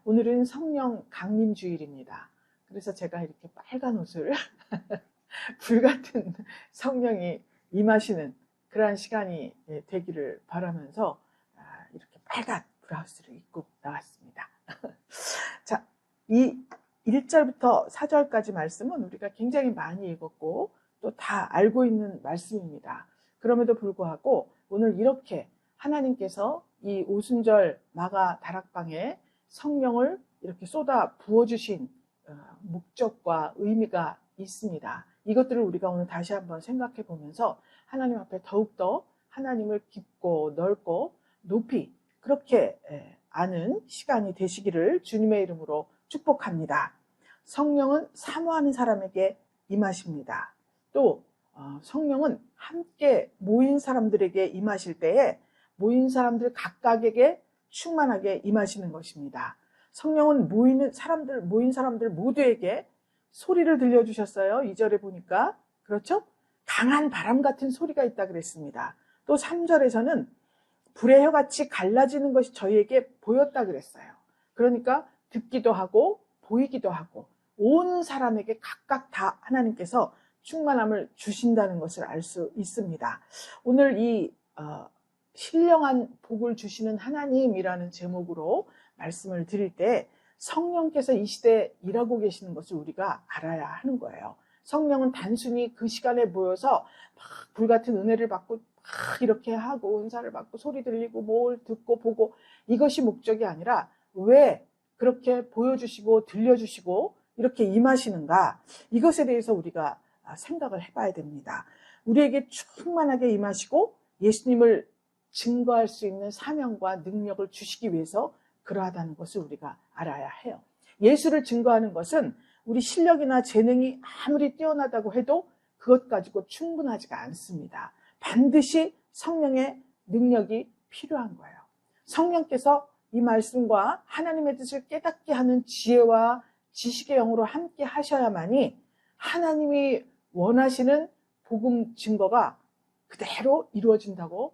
오늘은 성령 강림 주일입니다. 그래서 제가 이렇게 빨간 옷을 불같은 성령이 임하시는 그러한 시간이 되기를 바라면서 이렇게 빨간 브라우스를 입고 나왔습니다. 자, 이 1절부터 4절까지 말씀은 우리가 굉장히 많이 읽었고 또 다 알고 있는 말씀입니다. 그럼에도 불구하고 오늘 이렇게 하나님께서 이 오순절 마가 다락방에 성령을 이렇게 쏟아 부어주신 목적과 의미가 있습니다. 이것들을 우리가 오늘 다시 한번 생각해 보면서 하나님 앞에 더욱더 하나님을 깊고 넓고 높이 그렇게 아는 시간이 되시기를 주님의 이름으로 축복합니다. 성령은 사모하는 사람에게 임하십니다. 또 성령은 함께 모인 사람들에게 임하실 때에 모인 사람들 각각에게 충만하게 임하시는 것입니다. 성령은 모인 사람들 모두에게 소리를 들려주셨어요. 2절에 보니까 그렇죠? 강한 바람 같은 소리가 있다 그랬습니다. 또 3절에서는 불의 혀같이 갈라지는 것이 저희에게 보였다 그랬어요. 그러니까 듣기도 하고 보이기도 하고 온 사람에게 각각 다 하나님께서 충만함을 주신다는 것을 알 수 있습니다. 오늘 이 신령한 복을 주시는 하나님이라는 제목으로 말씀을 드릴 때 성령께서 이 시대에 일하고 계시는 것을 우리가 알아야 하는 거예요. 성령은 단순히 그 시간에 모여서 막 불같은 은혜를 받고 막 이렇게 하고 은사를 받고 소리 들리고 뭘 듣고 보고 이것이 목적이 아니라 왜 그렇게 보여주시고 들려주시고 이렇게 임하시는가, 이것에 대해서 우리가 생각을 해봐야 됩니다. 우리에게 충만하게 임하시고 예수님을 증거할 수 있는 사명과 능력을 주시기 위해서 그러하다는 것을 우리가 알아야 해요. 예수를 증거하는 것은 우리 실력이나 재능이 아무리 뛰어나다고 해도 그것 가지고 충분하지가 않습니다. 반드시 성령의 능력이 필요한 거예요. 성령께서 이 말씀과 하나님의 뜻을 깨닫게 하는 지혜와 지식의 영으로 함께 하셔야만이 하나님이 원하시는 복음 증거가 그대로 이루어진다고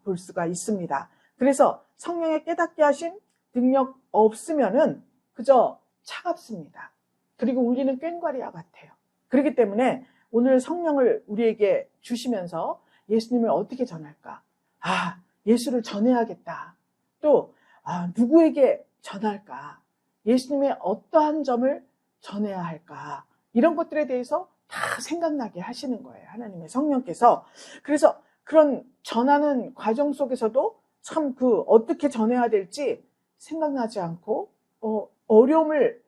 볼 수가 있습니다. 그래서 성령의 깨닫게 하신 능력 없으면은 그저 차갑습니다. 그리고 울리는 꽹과리와 같아요. 그렇기 때문에 오늘 성령을 우리에게 주시면서 예수님을 어떻게 전할까? 예수를 전해야겠다. 또 누구에게 전할까? 예수님의 어떠한 점을 전해야 할까? 이런 것들에 대해서 다 생각나게 하시는 거예요. 하나님의 성령께서. 그래서 그런 전하는 과정 속에서도 참 어떻게 전해야 될지 생각나지 않고 어려움을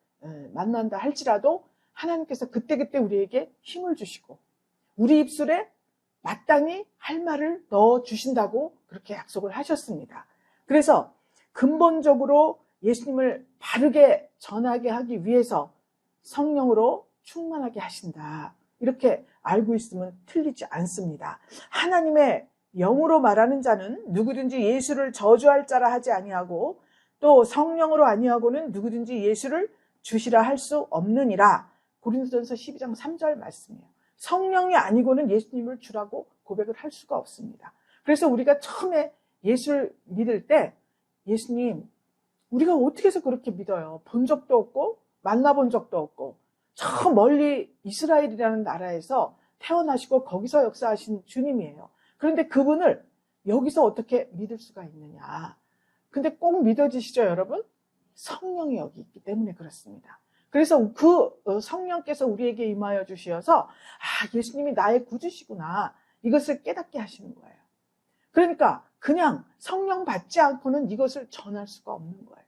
만난다 할지라도 하나님께서 그때그때 우리에게 힘을 주시고 우리 입술에 마땅히 할 말을 넣어주신다고 그렇게 약속을 하셨습니다. 그래서 근본적으로 예수님을 바르게 전하게 하기 위해서 성령으로 충만하게 하신다. 이렇게 알고 있으면 틀리지 않습니다. 하나님의 영으로 말하는 자는 누구든지 예수를 저주할 자라 하지 아니하고 또 성령으로 아니하고는 누구든지 예수를 주시라 할 수 없느니라. 고린도전서 12장 3절 말씀이에요. 성령이 아니고는 예수님을 주라고 고백을 할 수가 없습니다. 그래서 우리가 처음에 예수를 믿을 때 예수님, 우리가 어떻게 해서 그렇게 믿어요? 본 적도 없고 만나본 적도 없고 저 멀리 이스라엘이라는 나라에서 태어나시고 거기서 역사하신 주님이에요. 그런데 그분을 여기서 어떻게 믿을 수가 있느냐. 근데 꼭 믿어지시죠, 여러분? 성령이 여기 있기 때문에 그렇습니다. 그래서 그 성령께서 우리에게 임하여 주셔서 예수님이 나의 구주시구나. 이것을 깨닫게 하시는 거예요. 그러니까 그냥 성령 받지 않고는 이것을 전할 수가 없는 거예요.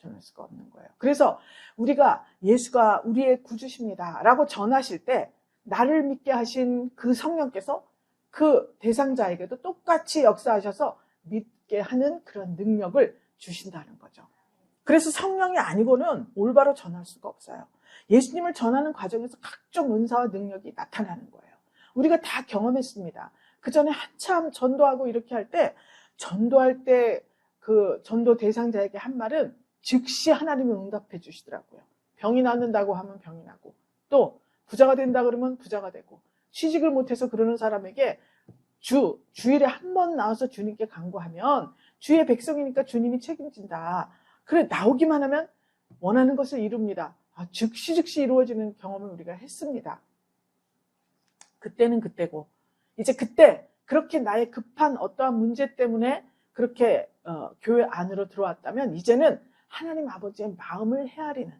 전할 수가 없는 거예요. 그래서 우리가 예수가 우리의 구주십니다 라고 전하실 때 나를 믿게 하신 그 성령께서 그 대상자에게도 똑같이 역사하셔서 믿게 하는 그런 능력을 주신다는 거죠. 그래서 성령이 아니고는 올바로 전할 수가 없어요. 예수님을 전하는 과정에서 각종 은사와 능력이 나타나는 거예요. 우리가 다 경험했습니다. 그 전에 한참 전도하고 이렇게 할 때 전도할 때 그 전도 대상자에게 한 말은 즉시 하나님이 응답해 주시더라고요. 병이 낫는다고 하면 병이 나고 또 부자가 된다 그러면 부자가 되고 취직을 못해서 그러는 사람에게 주일에 한 번 나와서 주님께 간구하면 주의 백성이니까 주님이 책임진다. 그래 나오기만 하면 원하는 것을 이룹니다. 즉시 이루어지는 경험을 우리가 했습니다. 그때는 그때고, 이제 그때 그렇게 나의 급한 어떠한 문제 때문에 그렇게 교회 안으로 들어왔다면 이제는 하나님 아버지의 마음을 헤아리는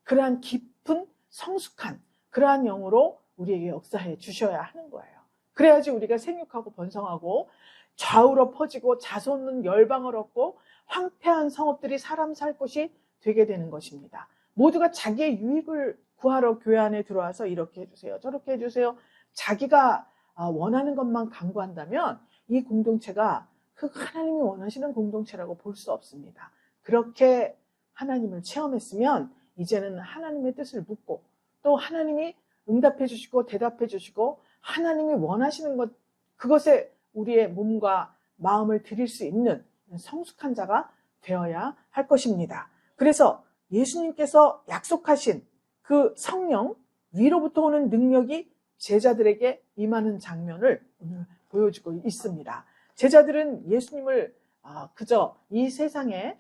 그러한 깊은 성숙한 그러한 영으로 우리에게 역사해 주셔야 하는 거예요. 그래야지 우리가 생육하고 번성하고 좌우로 퍼지고 자손은 열방을 얻고 황폐한 성읍들이 사람 살 곳이 되게 되는 것입니다. 모두가 자기의 유익을 구하러 교회 안에 들어와서 이렇게 해주세요, 저렇게 해주세요. 자기가 원하는 것만 강구한다면 이 공동체가 그 하나님이 원하시는 공동체라고 볼 수 없습니다. 그렇게 하나님을 체험했으면 이제는 하나님의 뜻을 묻고 또 하나님이 응답해 주시고 대답해 주시고 하나님이 원하시는 것, 그것에 우리의 몸과 마음을 드릴 수 있는 성숙한 자가 되어야 할 것입니다. 그래서 예수님께서 약속하신 그 성령, 위로부터 오는 능력이 제자들에게 임하는 장면을 오늘 보여주고 있습니다. 제자들은 예수님을 그저 이 세상에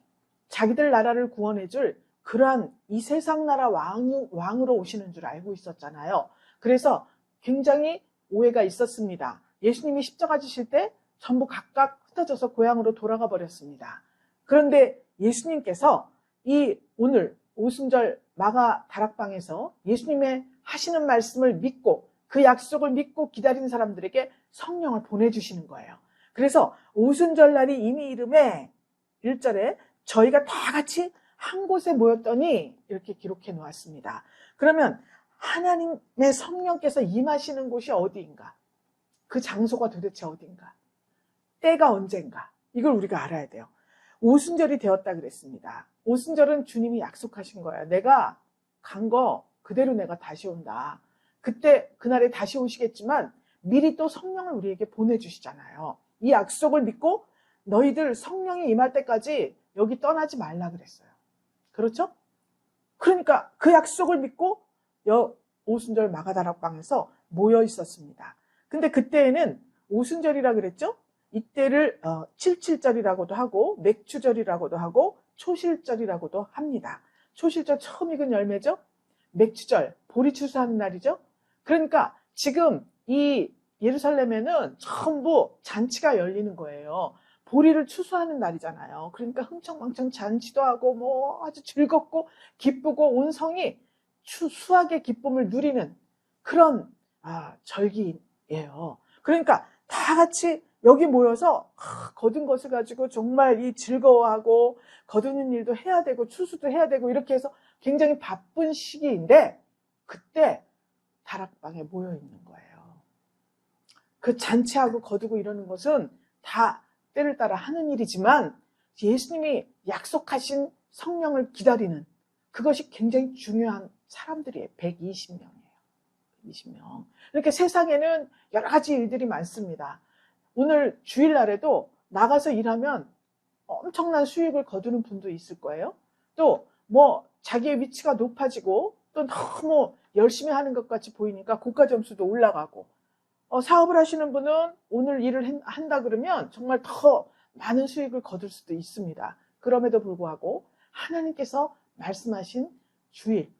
자기들 나라를 구원해 줄 그러한 이 세상 나라 왕으로 오시는 줄 알고 있었잖아요. 그래서 굉장히 오해가 있었습니다. 예수님이 십자가 지실 때 전부 각각 흩어져서 고향으로 돌아가 버렸습니다. 그런데 예수님께서 이 오늘 오순절 마가 다락방에서 예수님의 하시는 말씀을 믿고 그 약속을 믿고 기다리는 사람들에게 성령을 보내주시는 거예요. 그래서 오순절 날이 이미 이름에 1절에 저희가 다 같이 한 곳에 모였더니 이렇게 기록해 놓았습니다. 그러면 하나님의 성령께서 임하시는 곳이 어디인가? 그 장소가 도대체 어딘가? 때가 언젠가? 이걸 우리가 알아야 돼요. 오순절이 되었다 그랬습니다. 오순절은 주님이 약속하신 거예요. 내가 간 거 그대로 내가 다시 온다. 그때 그날에 다시 오시겠지만 미리 또 성령을 우리에게 보내주시잖아요. 이 약속을 믿고 너희들 성령이 임할 때까지 여기 떠나지 말라 그랬어요. 그렇죠? 그러니까 그 약속을 믿고 오순절 마가다락방에서 모여 있었습니다. 근데 그때에는 오순절이라 그랬죠? 이때를 77절이라고도 하고 맥추절이라고도 하고 초실절이라고도 합니다. 초실절 처음 익은 열매죠? 맥추절, 보리 추수하는 날이죠? 그러니까 지금 이 예루살렘에는 전부 잔치가 열리는 거예요. 보리를 추수하는 날이잖아요. 그러니까 흥청망청 잔치도 하고 뭐 아주 즐겁고 기쁘고 온 성이 수확의 기쁨을 누리는 그런 절기예요. 그러니까 다 같이 여기 모여서 거둔 것을 가지고 정말 이 즐거워하고 거두는 일도 해야 되고 추수도 해야 되고 이렇게 해서 굉장히 바쁜 시기인데 그때 다락방에 모여 있는 거예요. 그 잔치하고 거두고 이러는 것은 다 때를 따라 하는 일이지만 예수님이 약속하신 성령을 기다리는 그것이 굉장히 중요한 사람들이에요. 120명이에요. 120명. 이렇게 세상에는 여러 가지 일들이 많습니다. 오늘 주일날에도 나가서 일하면 엄청난 수익을 거두는 분도 있을 거예요. 또 뭐 자기의 위치가 높아지고 또 너무 열심히 하는 것 같이 보이니까 고가 점수도 올라가고 사업을 하시는 분은 오늘 일을 한다 그러면 정말 더 많은 수익을 거둘 수도 있습니다. 그럼에도 불구하고 하나님께서 말씀하신 주일,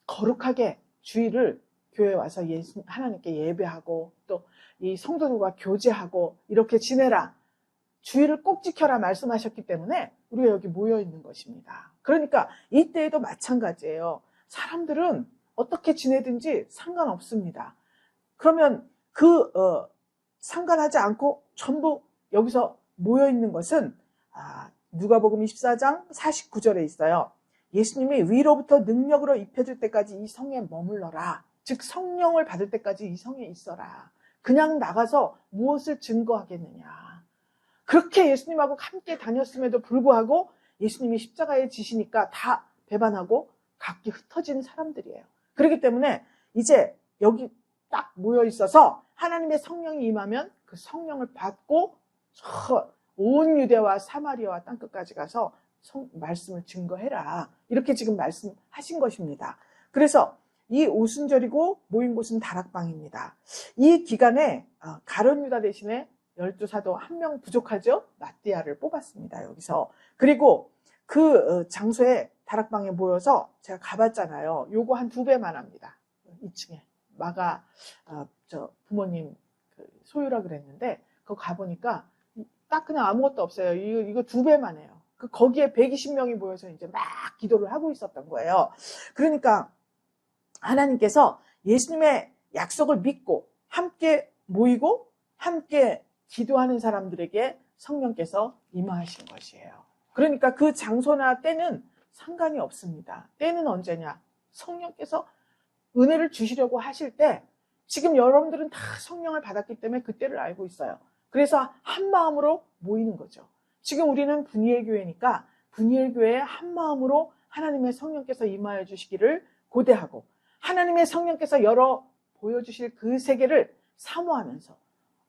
거룩하게 주일을 교회에 와서 하나님께 예배하고 또 이 성도들과 교제하고 이렇게 지내라. 주일을 꼭 지켜라 말씀하셨기 때문에 우리가 여기 모여 있는 것입니다. 그러니까 이때에도 마찬가지예요. 사람들은 어떻게 지내든지 상관없습니다. 그러면 상관하지 않고 전부 여기서 모여 있는 것은 누가복음 24장 49절에 있어요. 예수님이 위로부터 능력으로 입혀줄 때까지 이 성에 머물러라. 즉 성령을 받을 때까지 이 성에 있어라. 그냥 나가서 무엇을 증거하겠느냐. 그렇게 예수님하고 함께 다녔음에도 불구하고 예수님이 십자가에 지시니까 다 배반하고 각기 흩어진 사람들이에요. 그렇기 때문에 이제 여기 딱 모여 있어서 하나님의 성령이 임하면 그 성령을 받고 온 유대와 사마리아와 땅끝까지 가서 말씀을 증거해라. 이렇게 지금 말씀하신 것입니다. 그래서 이 오순절이고 모인 곳은 다락방입니다. 이 기간에 가룟 유다 대신에 12사도 1명 부족하죠? 마띠아를 뽑았습니다. 여기서. 그리고 그 장소에 다락방에 모여서 제가 가봤잖아요. 요거 한 2배만 합니다. 2층에 마가 부모님 소유라 그랬는데 그거 가보니까 딱 그냥 아무것도 없어요. 이거 2배만 해요. 거기에 120명이 모여서 이제 막 기도를 하고 있었던 거예요. 그러니까 하나님께서 예수님의 약속을 믿고 함께 모이고 함께 기도하는 사람들에게 성령께서 임하신 것이에요. 그러니까 그 장소나 때는 상관이 없습니다. 때는 언제냐? 성령께서 은혜를 주시려고 하실 때 지금 여러분들은 다 성령을 받았기 때문에 그때를 알고 있어요. 그래서 한 마음으로 모이는 거죠. 지금 우리는 분이엘 교회니까 분이엘 교회에 한 마음으로 하나님의 성령께서 임하여 주시기를 고대하고 하나님의 성령께서 열어 보여주실 그 세계를 사모하면서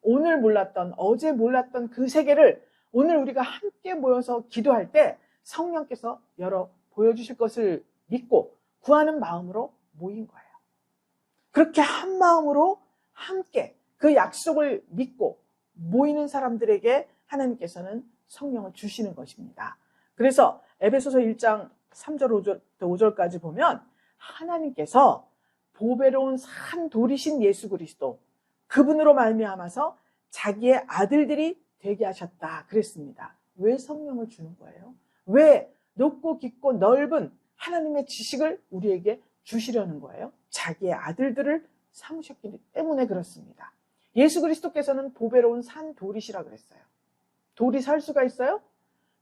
오늘 몰랐던 어제 몰랐던 그 세계를 오늘 우리가 함께 모여서 기도할 때 성령께서 열어 보여주실 것을 믿고 구하는 마음으로 모인 거예요. 그렇게 한 마음으로 함께 그 약속을 믿고 모이는 사람들에게 하나님께서는 성령을 주시는 것입니다. 그래서 에베소서 1장 3절 5절까지 보면 하나님께서 보배로운 산 돌이신 예수 그리스도 그분으로 말미암아서 자기의 아들들이 되게 하셨다 그랬습니다. 왜 성령을 주는 거예요? 왜 높고 깊고 넓은 하나님의 지식을 우리에게 주시려는 거예요? 자기의 아들들을 삼으셨기 때문에 그렇습니다. 예수 그리스도께서는 보배로운 산 돌이시라 그랬어요. 돌이 살 수가 있어요?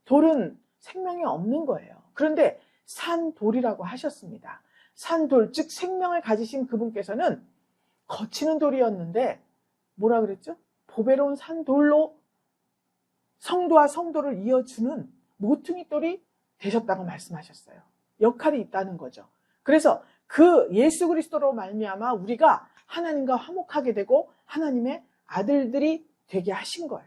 돌은 생명이 없는 거예요. 그런데 산 돌이라고 하셨습니다. 산 돌, 즉 생명을 가지신 그분께서는 거치는 돌이었는데 뭐라 그랬죠? 보배로운 산 돌로 성도와 성도를 이어주는 모퉁이 돌이 되셨다고 말씀하셨어요. 역할이 있다는 거죠. 그래서 그 예수 그리스도로 말미암아 우리가 하나님과 화목하게 되고 하나님의 아들들이 되게 하신 거예요.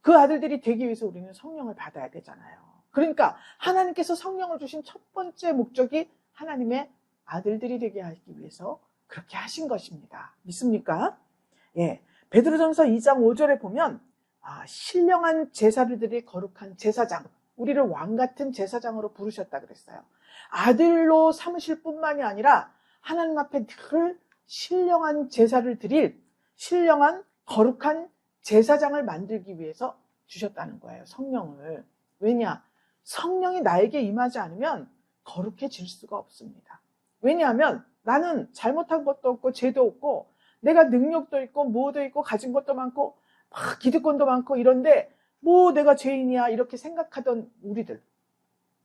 그 아들들이 되기 위해서 우리는 성령을 받아야 되잖아요. 그러니까 하나님께서 성령을 주신 첫 번째 목적이 하나님의 아들들이 되게 하기 위해서 그렇게 하신 것입니다. 믿습니까? 예. 베드로전서 2장 5절에 보면 신령한 제사들이 거룩한 제사장, 우리를 왕 같은 제사장으로 부르셨다 그랬어요. 아들로 삼으실 뿐만이 아니라 하나님 앞에 늘 신령한 제사를 드릴 신령한 거룩한 제사장을 만들기 위해서 주셨다는 거예요. 성령을. 왜냐? 성령이 나에게 임하지 않으면 거룩해질 수가 없습니다. 왜냐하면 나는 잘못한 것도 없고 죄도 없고 내가 능력도 있고 뭐도 있고 가진 것도 많고 막 기득권도 많고 이런데 뭐 내가 죄인이야 이렇게 생각하던 우리들.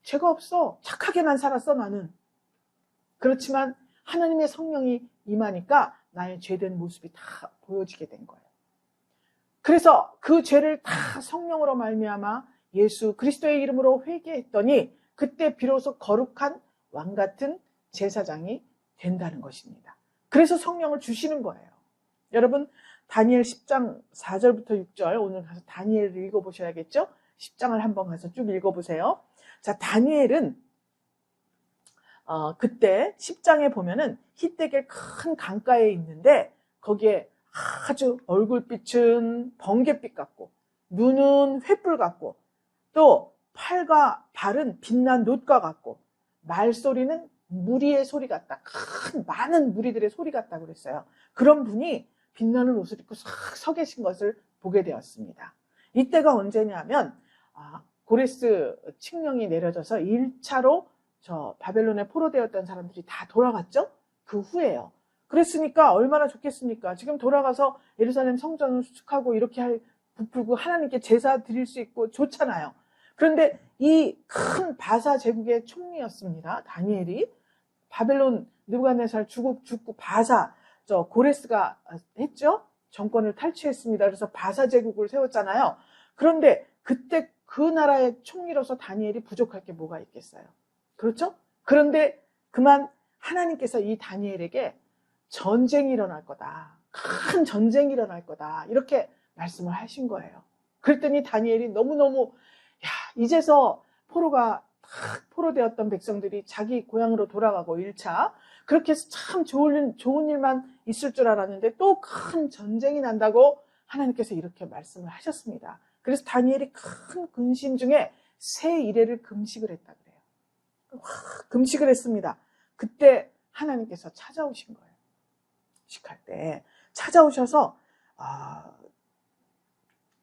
죄가 없어. 착하게만 살았어 나는. 그렇지만 하나님의 성령이 임하니까 나의 죄된 모습이 다 보여지게 된 거예요. 그래서 그 죄를 다 성령으로 말미암아 예수 그리스도의 이름으로 회개했더니 그때 비로소 거룩한 왕 같은 제사장이 된다는 것입니다. 그래서 성령을 주시는 거예요. 여러분 다니엘 10장 4절부터 6절 오늘 가서 다니엘을 읽어보셔야겠죠? 10장을 한번 가서 쭉 읽어보세요. 자, 다니엘은 그때 10장에 보면은 히데겔 큰 강가에 있는데 거기에 아주 얼굴빛은 번갯빛 같고 눈은 횃불 같고 또 팔과 발은 빛난 놋과 같고 말소리는 무리의 소리 같다. 큰 많은 무리들의 소리 같다 그랬어요. 그런 분이 빛나는 옷을 입고 싹 서 계신 것을 보게 되었습니다. 이때가 언제냐면 고레스 칙령이 내려져서 1차로 저 바벨론에 포로되었던 사람들이 다 돌아갔죠? 그 후에요. 그랬으니까 얼마나 좋겠습니까? 지금 돌아가서 예루살렘 성전을 수축하고 이렇게 부풀고 하나님께 제사 드릴 수 있고 좋잖아요. 그런데 이 큰 바사 제국의 총리였습니다. 다니엘이 바벨론 느부갓네살 죽고 바사 저 고레스가 했죠? 정권을 탈취했습니다. 그래서 바사 제국을 세웠잖아요. 그런데 그때 그 나라의 총리로서 다니엘이 부족할 게 뭐가 있겠어요? 그렇죠? 그런데 그만 하나님께서 이 다니엘에게 전쟁이 일어날 거다. 큰 전쟁이 일어날 거다. 이렇게 말씀을 하신 거예요. 그랬더니 다니엘이 너무너무 이제서 포로되었던 백성들이 자기 고향으로 돌아가고 1차 그렇게 해서 참 좋은 일만 있을 줄 알았는데 또 큰 전쟁이 난다고 하나님께서 이렇게 말씀을 하셨습니다. 그래서 다니엘이 큰 근심 중에 새 이래를 금식을 했다 그래요. 금식을 했습니다. 그때 하나님께서 찾아오신 거예요. 금식할 때 찾아오셔서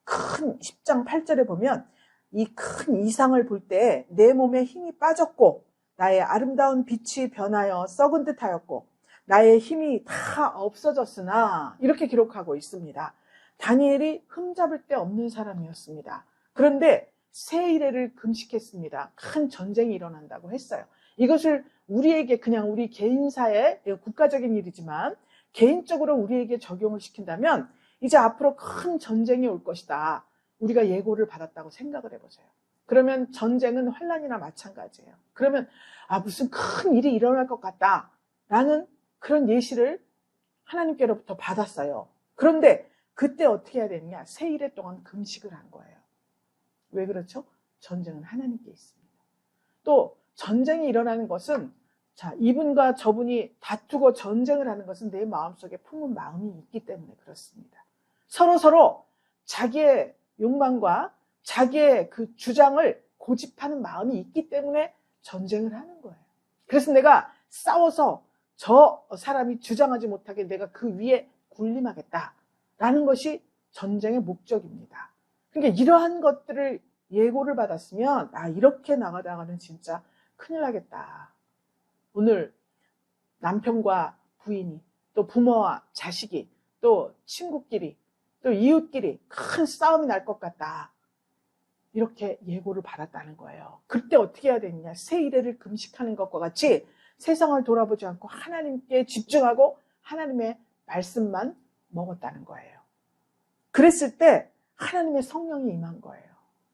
큰 10장 8절에 보면 이 큰 이상을 볼 때 내 몸에 힘이 빠졌고 나의 아름다운 빛이 변하여 썩은 듯 하였고 나의 힘이 다 없어졌으나 이렇게 기록하고 있습니다. 다니엘이 흠잡을 데 없는 사람이었습니다. 그런데 세 일회를 금식했습니다. 큰 전쟁이 일어난다고 했어요. 이것을 우리에게 그냥 우리 개인사의 국가적인 일이지만 개인적으로 우리에게 적용을 시킨다면 이제 앞으로 큰 전쟁이 올 것이다. 우리가 예고를 받았다고 생각을 해보세요. 그러면 전쟁은 환난이나 마찬가지예요. 그러면 무슨 큰 일이 일어날 것 같다 라는 그런 예시를 하나님께로부터 받았어요. 그런데 그때 어떻게 해야 되느냐? 세 일회 동안 금식을 한 거예요. 왜 그렇죠? 전쟁은 하나님께 있습니다. 또 전쟁이 일어나는 것은 이분과 저분이 다투고 전쟁을 하는 것은 내 마음속에 품은 마음이 있기 때문에 그렇습니다. 서로 자기의 욕망과 자기의 그 주장을 고집하는 마음이 있기 때문에 전쟁을 하는 거예요. 그래서 내가 싸워서 저 사람이 주장하지 못하게 내가 그 위에 군림하겠다라는 것이 전쟁의 목적입니다. 그러니까 이러한 것들을 예고를 받았으면 이렇게 나가다가는 진짜 큰일 나겠다. 오늘 남편과 부인이 또 부모와 자식이 또 친구끼리 또 이웃끼리 큰 싸움이 날 것 같다. 이렇게 예고를 받았다는 거예요. 그때 어떻게 해야 되느냐? 세 일회를 금식하는 것과 같이 세상을 돌아보지 않고 하나님께 집중하고 하나님의 말씀만 먹었다는 거예요. 그랬을 때 하나님의 성령이 임한 거예요.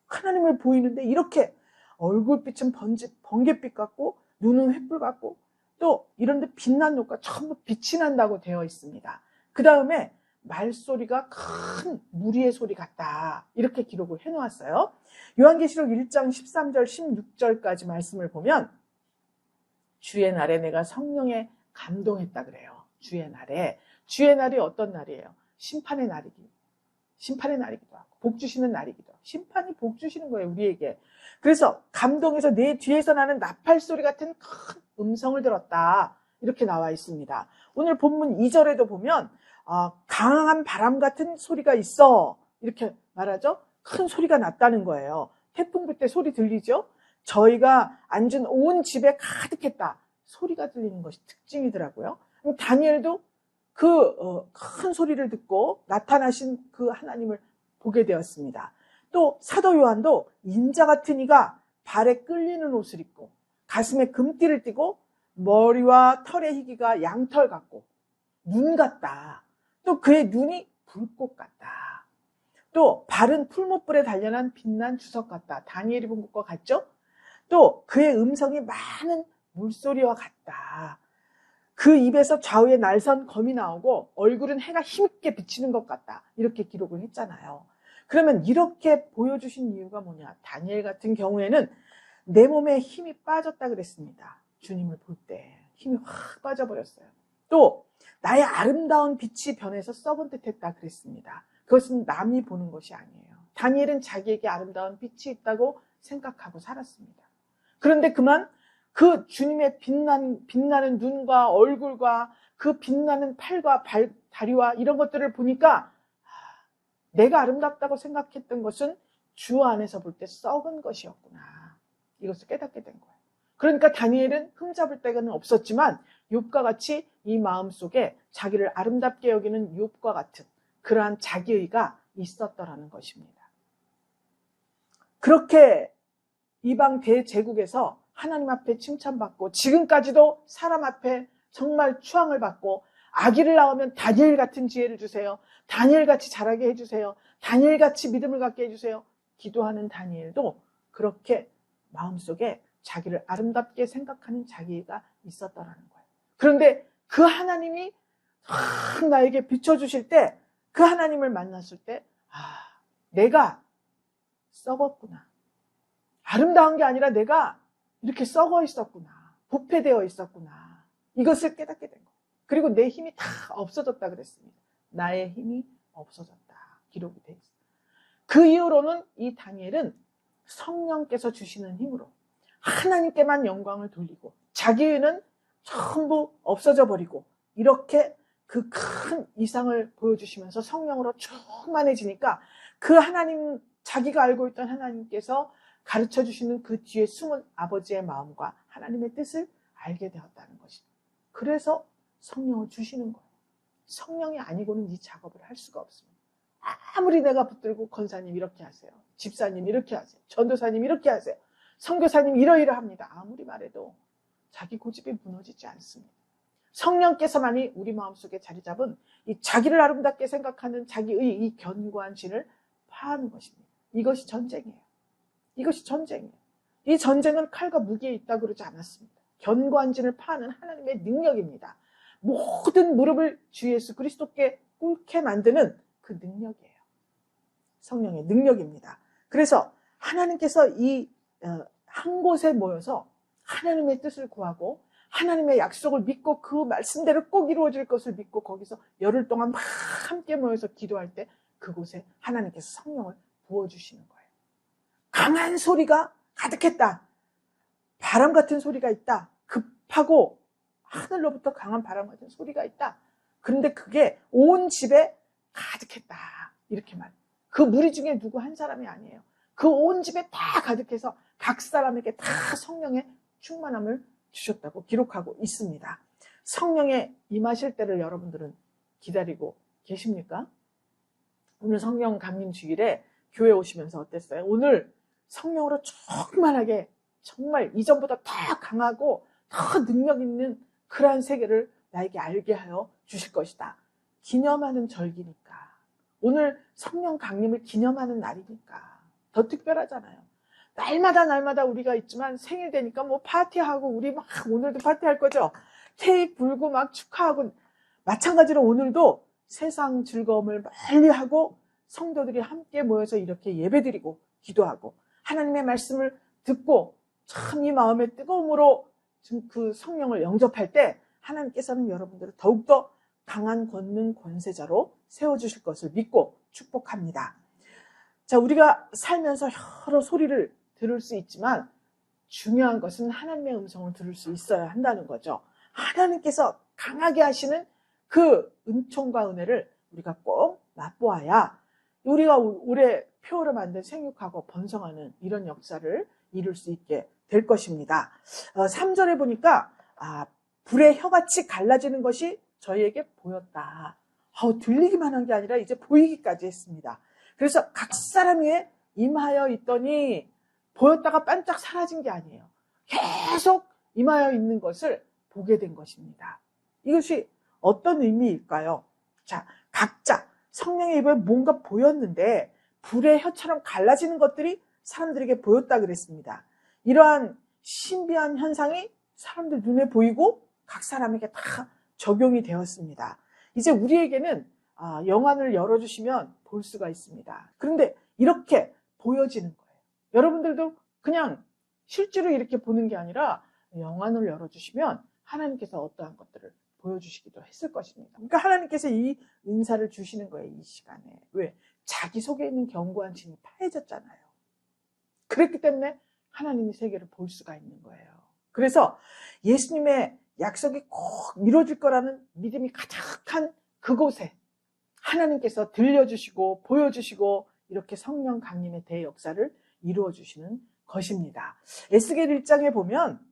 하나님을 보이는데 이렇게 얼굴빛은 번갯빛 같고 눈은 횃불 같고 또 이런데 빛난 눈과 전부 빛이 난다고 되어 있습니다. 그 다음에 말소리가 큰 무리의 소리 같다. 이렇게 기록을 해놓았어요. 요한계시록 1장 13절 16절까지 말씀을 보면 주의 날에 내가 성령에 감동했다 그래요. 주의 날이 어떤 날이에요? 심판의 날이기도 하고 복 주시는 날이기도 하고 심판이 복 주시는 거예요. 우리에게. 그래서 감동해서 내 뒤에서 나는 나팔 소리 같은 큰 음성을 들었다. 이렇게 나와 있습니다. 오늘 본문 2절에도 보면 강한 바람 같은 소리가 있어. 이렇게 말하죠. 큰 소리가 났다는 거예요. 태풍 불 때 소리 들리죠? 저희가 앉은 온 집에 가득했다. 소리가 들리는 것이 특징이더라고요. 다니엘도 그 큰 소리를 듣고 나타나신 그 하나님을 보게 되었습니다. 또 사도 요한도 인자 같은 이가 발에 끌리는 옷을 입고 가슴에 금띠를 띠고 머리와 털의 희기가 양털 같고 눈 같다. 또 그의 눈이 불꽃 같다. 또 발은 풀무불에 단련한 빛난 주석 같다. 다니엘이 본 것과 같죠? 또 그의 음성이 많은 물소리와 같다. 그 입에서 좌우에 날선 검이 나오고 얼굴은 해가 힘있게 비치는 것 같다. 이렇게 기록을 했잖아요. 그러면 이렇게 보여주신 이유가 뭐냐? 다니엘 같은 경우에는 내 몸에 힘이 빠졌다 그랬습니다. 주님을 볼 때 힘이 확 빠져버렸어요. 또 나의 아름다운 빛이 변해서 썩은 듯 했다 그랬습니다. 그것은 남이 보는 것이 아니에요. 다니엘은 자기에게 아름다운 빛이 있다고 생각하고 살았습니다. 그런데 그만 그 주님의 빛나는 눈과 얼굴과 그 빛나는 팔과 다리와 이런 것들을 보니까 내가 아름답다고 생각했던 것은 주 안에서 볼 때 썩은 것이었구나. 이것을 깨닫게 된 거예요. 그러니까 다니엘은 흠잡을 데는 없었지만 욥과 같이 이 마음속에 자기를 아름답게 여기는 욥과 같은 그러한 자기의가 있었더라는 것입니다. 그렇게 이방 대제국에서 하나님 앞에 칭찬받고 지금까지도 사람 앞에 정말 추앙을 받고 아기를 낳으면 다니엘 같은 지혜를 주세요. 다니엘같이 자라게 해주세요. 다니엘같이 믿음을 갖게 해주세요. 기도하는 다니엘도 그렇게 마음속에 자기를 아름답게 생각하는 자기가 있었다라는 거예요. 그런데 그 하나님이 나에게 비춰주실 때 그 하나님을 만났을 때 내가 썩었구나. 아름다운 게 아니라 내가 이렇게 썩어 있었구나. 부패되어 있었구나. 이것을 깨닫게 된 거예요. 그리고 내 힘이 다 없어졌다 그랬습니다. 나의 힘이 없어졌다. 기록이 돼 있어요. 그 이후로는 이 다니엘은 성령께서 주시는 힘으로 하나님께만 영광을 돌리고 자기는 전부 없어져 버리고 이렇게 그 큰 이상을 보여주시면서 성령으로 충만해지니까 그 하나님, 자기가 알고 있던 하나님께서 가르쳐 주시는 그 뒤에 숨은 아버지의 마음과 하나님의 뜻을 알게 되었다는 것입니다. 그래서 성령을 주시는 거예요. 성령이 아니고는 이 작업을 할 수가 없습니다. 아무리 내가 붙들고 권사님 이렇게 하세요, 집사님 이렇게 하세요, 전도사님 이렇게 하세요, 선교사님 이러이러합니다. 아무리 말해도 자기 고집이 무너지지 않습니다. 성령께서만이 우리 마음속에 자리 잡은 이 자기를 아름답게 생각하는 자기의 이 견고한 신을 파하는 것입니다. 이것이 전쟁이에요. 이것이 전쟁이에요. 이 전쟁은 칼과 무기에 있다 그러지 않았습니다. 견고한 진을 파는 하나님의 능력입니다. 모든 무릎을 주 예수 그리스도께 꿇게 만드는 그 능력이에요. 성령의 능력입니다. 그래서 하나님께서 이 한 곳에 모여서 하나님의 뜻을 구하고 하나님의 약속을 믿고 그 말씀대로 꼭 이루어질 것을 믿고 거기서 열흘 동안 막 함께 모여서 기도할 때 그곳에 하나님께서 성령을 부어주시는 거예요. 강한 소리가 가득했다. 바람 같은 소리가 있다. 급하고 하늘로부터 강한 바람 같은 소리가 있다. 그런데 그게 온 집에 가득했다. 이렇게 말해요. 그 무리 중에 누구 한 사람이 아니에요. 그 온 집에 다 가득해서 각 사람에게 다 성령의 충만함을 주셨다고 기록하고 있습니다. 성령의 임하실 때를 여러분들은 기다리고 계십니까? 오늘 성령 강림 주일에 교회 오시면서 어땠어요? 오늘 성령으로 충만하게 정말 이전보다 더 강하고 더 능력 있는 그러한 세계를 나에게 알게 하여 주실 것이다. 기념하는 절기니까. 오늘 성령 강림을 기념하는 날이니까 더 특별하잖아요. 날마다 우리가 있지만 생일 되니까 뭐 파티하고 우리 막 오늘도 파티할 거죠. 케이크 불고 막 축하하고 마찬가지로 오늘도 세상 즐거움을 멀리하고 성도들이 함께 모여서 이렇게 예배드리고 기도하고 하나님의 말씀을 듣고 참 이 마음의 뜨거움으로 그 성령을 영접할 때 하나님께서는 여러분들을 더욱더 강한 권능 권세자로 세워주실 것을 믿고 축복합니다. 자, 우리가 살면서 여러 소리를 들을 수 있지만 중요한 것은 하나님의 음성을 들을 수 있어야 한다는 거죠. 하나님께서 강하게 하시는 그 은총과 은혜를 우리가 꼭 맛보아야 우리가 올해 표로 만든 생육하고 번성하는 이런 역사를 이룰 수 있게 될 것입니다. 3절에 보니까 불의 혀같이 갈라지는 것이 저희에게 보였다. 들리기만 한 게 아니라 이제 보이기까지 했습니다. 그래서 각 사람 위에 임하여 있더니 보였다가 반짝 사라진 게 아니에요. 계속 임하여 있는 것을 보게 된 것입니다. 이것이 어떤 의미일까요? 자, 각자 성령의 입에 뭔가 보였는데 불의 혀처럼 갈라지는 것들이 사람들에게 보였다 그랬습니다. 이러한 신비한 현상이 사람들 눈에 보이고 각 사람에게 다 적용이 되었습니다. 이제 우리에게는 영안을 열어주시면 볼 수가 있습니다. 그런데 이렇게 보여지는 거예요. 여러분들도 그냥 실제로 이렇게 보는 게 아니라 영안을 열어주시면 하나님께서 어떠한 것들을 보여주시기도 했을 것입니다. 그러니까 하나님께서 이 은사를 주시는 거예요, 이 시간에. 왜? 자기 속에 있는 견고한 진이 파해졌잖아요. 그랬기 때문에 하나님의 세계를 볼 수가 있는 거예요. 그래서 예수님의 약속이 꼭 이루어질 거라는 믿음이 가득한 그곳에 하나님께서 들려주시고 보여주시고 이렇게 성령 강림의 대역사를 이루어주시는 것입니다. 에스겔 1장에 보면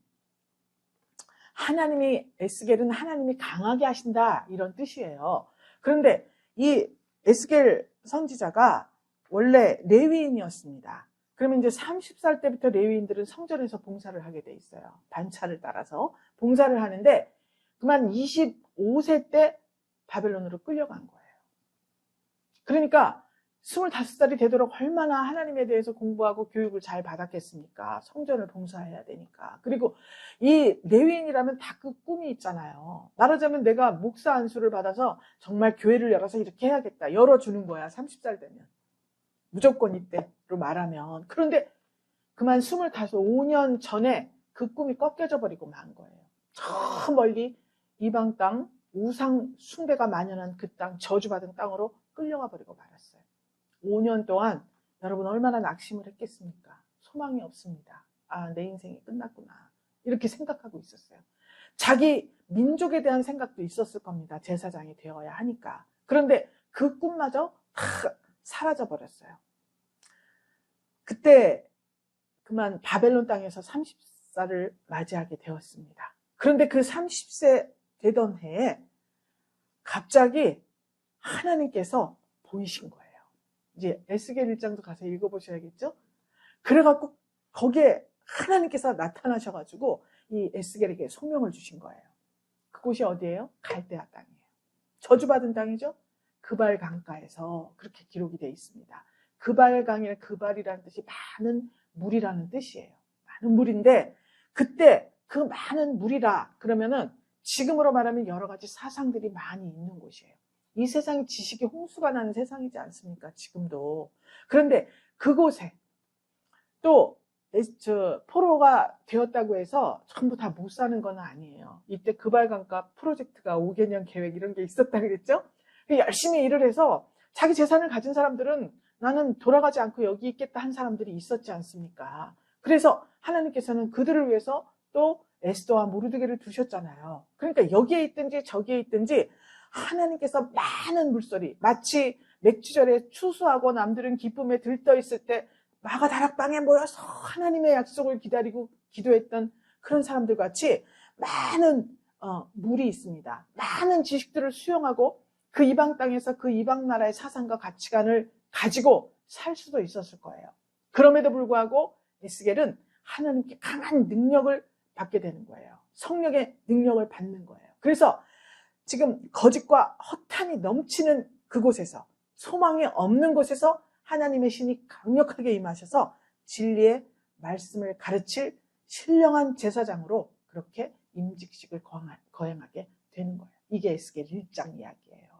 에스겔은 하나님이 강하게 하신다 이런 뜻이에요. 그런데 이 에스겔 선지자가 원래 레위인이었습니다. 그러면 이제 30살 때부터 레위인들은 성전에서 봉사를 하게 돼 있어요. 반차를 따라서 봉사를 하는데 그만 25세 때 바벨론으로 끌려간 거예요. 그러니까 25살이 되도록 얼마나 하나님에 대해서 공부하고 교육을 잘 받았겠습니까? 성전을 봉사해야 되니까. 그리고 이 레위인이라면 다 그 꿈이 있잖아요. 말하자면 내가 목사 안수를 받아서 정말 교회를 열어서 이렇게 해야겠다. 열어주는 거야. 30살 되면. 무조건 이때로 말하면. 그런데 그만 25, 5년 전에 그 꿈이 꺾여져 버리고 만 거예요. 저 멀리 이방 땅, 우상 숭배가 만연한 그 땅, 저주받은 땅으로 끌려가 버리고 말았어요. 5년 동안 여러분 얼마나 낙심을 했겠습니까? 소망이 없습니다. 아, 내 인생이 끝났구나. 이렇게 생각하고 있었어요. 자기 민족에 대한 생각도 있었을 겁니다. 제사장이 되어야 하니까. 그런데 그 꿈마저 다 사라져 버렸어요. 그때 그만 바벨론 땅에서 30살을 맞이하게 되었습니다. 그런데 그 30세 되던 해에 갑자기 하나님께서 보이신 거예요. 이제 에스겔 1장도 가서 읽어보셔야겠죠? 그래갖고 거기에 하나님께서 나타나셔가지고 이 에스겔에게 소명을 주신 거예요. 그곳이 어디예요? 갈대아 땅이에요. 저주받은 땅이죠? 그발 강가에서 그렇게 기록이 되어 있습니다. 그발강이나 그발이라는 뜻이 많은 물이라는 뜻이에요. 많은 물인데 그때 그 많은 물이라 그러면은 지금으로 말하면 여러 가지 사상들이 많이 있는 곳이에요. 이 세상이 지식이 홍수가 나는 세상이지 않습니까? 지금도. 그런데 그곳에 또 포로가 되었다고 해서 전부 다 못 사는 건 아니에요. 이때 그발강가 프로젝트가 5개년 계획 이런 게 있었다 그랬죠? 열심히 일을 해서 자기 재산을 가진 사람들은 나는 돌아가지 않고 여기 있겠다 한 사람들이 있었지 않습니까? 그래서 하나님께서는 그들을 위해서 또 에스더와 모르드게를 두셨잖아요. 그러니까 여기에 있든지 저기에 있든지 하나님께서 많은 물소리, 마치 맥주절에 추수하고 남들은 기쁨에 들떠 있을 때 마가 다락방에 모여서 하나님의 약속을 기다리고 기도했던 그런 사람들 같이 많은 물이 있습니다. 많은 지식들을 수용하고 그 이방 땅에서 그 이방 나라의 사상과 가치관을 가지고 살 수도 있었을 거예요. 그럼에도 불구하고 에스겔은 하나님께 강한 능력을 받게 되는 거예요. 성령의 능력을 받는 거예요. 그래서 지금 거짓과 허탄이 넘치는 그곳에서, 소망이 없는 곳에서 하나님의 신이 강력하게 임하셔서 진리의 말씀을 가르칠 신령한 제사장으로 그렇게 임직식을 거행하게 되는 거예요. 이게 에스겔 1장 이야기예요.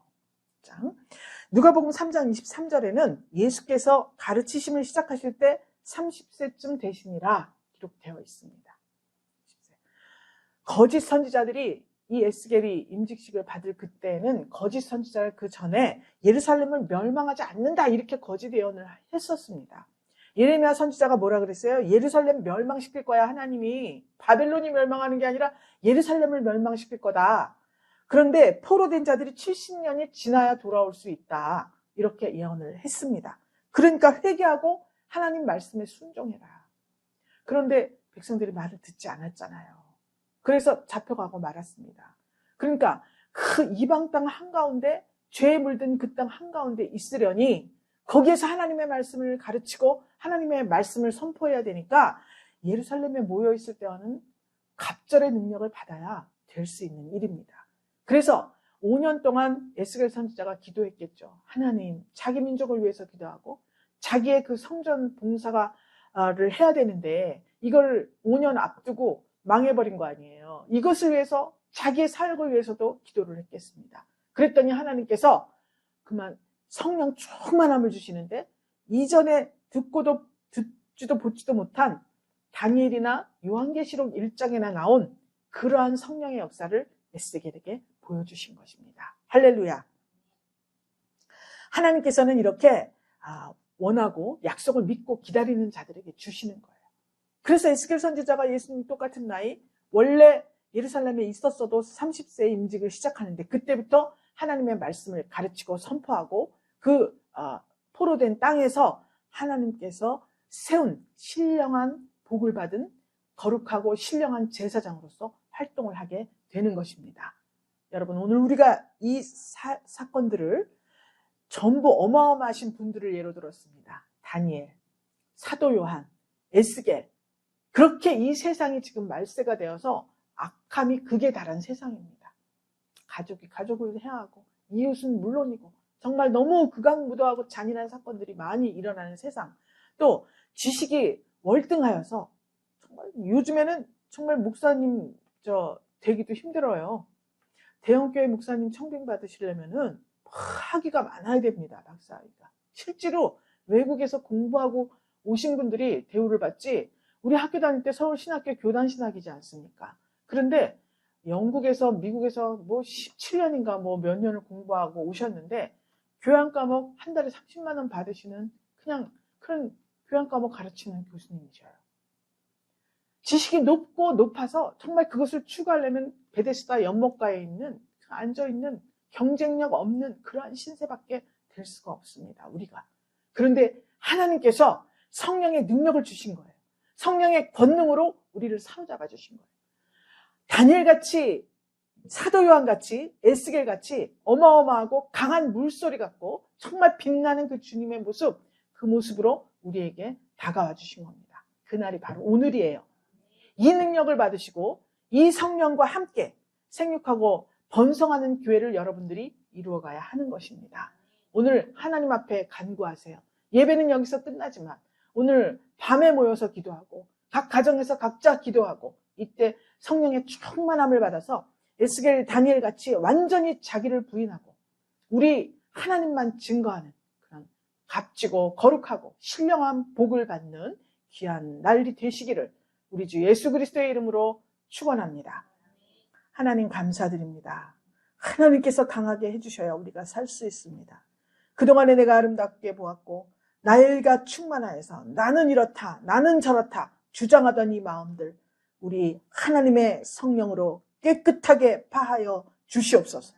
누가복음 3장 23절에는 예수께서 가르치심을 시작하실 때 30세쯤 되시니라 기록되어 있습니다. 거짓 선지자들이 이 에스겔이 임직식을 받을 그때는 거짓 선지자가 그 전에 예루살렘을 멸망하지 않는다 이렇게 거짓 예언을 했었습니다. 예레미야 선지자가 뭐라 그랬어요? 예루살렘 멸망시킬 거야. 하나님이 바벨론이 멸망하는 게 아니라 예루살렘을 멸망시킬 거다. 그런데 포로된 자들이 70년이 지나야 돌아올 수 있다. 이렇게 예언을 했습니다. 그러니까 회개하고 하나님 말씀에 순종해라. 그런데 백성들이 말을 듣지 않았잖아요. 그래서 잡혀가고 말았습니다. 그러니까 그 이방 땅 한가운데 죄에 물든 그 땅 한가운데 있으려니 거기에서 하나님의 말씀을 가르치고 하나님의 말씀을 선포해야 되니까 예루살렘에 모여있을 때와는 갑절의 능력을 받아야 될 수 있는 일입니다. 그래서 5년 동안 에스겔 선지자가 기도했겠죠. 하나님, 자기 민족을 위해서 기도하고 자기의 그 성전 봉사를 해야 되는데 이걸 5년 앞두고 망해버린 거 아니에요. 이것을 위해서 자기의 사역을 위해서도 기도를 했겠습니다. 그랬더니 하나님께서 그만 성령 충만함을 주시는데 이전에 듣지도 보지도 못한 다니엘이나 요한계시록 1장에나 나온 그러한 성령의 역사를 에스겔에게 보여주신 것입니다. 할렐루야. 하나님께서는 이렇게 원하고 약속을 믿고 기다리는 자들에게 주시는 거예요. 그래서 에스겔 선지자가 예수님 똑같은 나이, 원래 예루살렘에 있었어도 30세에 임직을 시작하는데 그때부터 하나님의 말씀을 가르치고 선포하고 그 포로된 땅에서 하나님께서 세운 신령한 복을 받은 거룩하고 신령한 제사장으로서 활동을 하게 되는 것입니다. 여러분, 오늘 우리가 이 사건들을 전부 어마어마하신 분들을 예로 들었습니다. 다니엘, 사도 요한, 에스겔. 그렇게 이 세상이 지금 말세가 되어서 악함이 극에 달한 세상입니다. 가족이 가족을 해하고 이웃은 물론이고 정말 너무 극악무도하고 잔인한 사건들이 많이 일어나는 세상. 또 지식이 월등하여서 정말 요즘에는 정말 목사님 되기도 힘들어요. 대형교회 목사님 청빙 받으시려면은 학위가 많아야 됩니다. 박사학위가. 실제로 외국에서 공부하고 오신 분들이 대우를 받지, 우리 학교 다닐 때 서울신학교 교단신학이지 않습니까? 그런데 영국에서 미국에서 뭐 17년인가 뭐 몇 년을 공부하고 오셨는데 교양 과목 한 달에 30만 원 받으시는 그냥 그런 교양 과목 가르치는 교수님이셔요. 지식이 높고 높아서 정말 그것을 추구하려면 베데스다 연못가에 있는 앉아있는 경쟁력 없는 그러한 신세밖에 될 수가 없습니다. 우리가. 그런데 하나님께서 성령의 능력을 주신 거예요. 성령의 권능으로 우리를 사로잡아 주신 거예요. 다니엘같이, 사도 요한같이, 에스겔같이 어마어마하고 강한 물소리 같고 정말 빛나는 그 주님의 모습, 그 모습으로 우리에게 다가와 주신 겁니다. 그날이 바로 오늘이에요. 이 능력을 받으시고 이 성령과 함께 생육하고 번성하는 교회를 여러분들이 이루어가야 하는 것입니다. 오늘 하나님 앞에 간구하세요. 예배는 여기서 끝나지만 오늘 밤에 모여서 기도하고 각 가정에서 각자 기도하고 이때 성령의 충만함을 받아서 에스겔 다니엘 같이 완전히 자기를 부인하고 우리 하나님만 증거하는 그런 값지고 거룩하고 신령한 복을 받는 귀한 날이 되시기를 우리 주 예수 그리스도의 이름으로 축원합니다. 하나님 감사드립니다. 하나님께서 강하게 해주셔야 우리가 살 수 있습니다. 그동안에 내가 아름답게 보았고 나이가 충만하여서 나는 이렇다 나는 저렇다 주장하던 이 마음들 우리 하나님의 성령으로 깨끗하게 파하여 주시옵소서.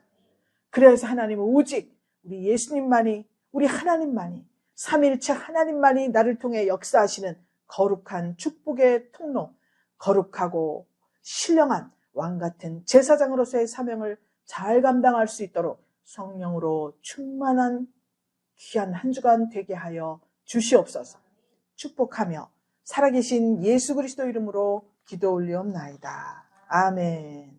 그래서 하나님은 오직 우리 예수님만이 우리 하나님만이 삼위일체 하나님만이 나를 통해 역사하시는 거룩한 축복의 통로, 거룩하고 신령한 왕같은 제사장으로서의 사명을 잘 감당할 수 있도록 성령으로 충만한 귀한 한 주간 되게 하여 주시옵소서. 축복하며 살아계신 예수 그리스도 이름으로 기도 올리옵나이다. 아멘.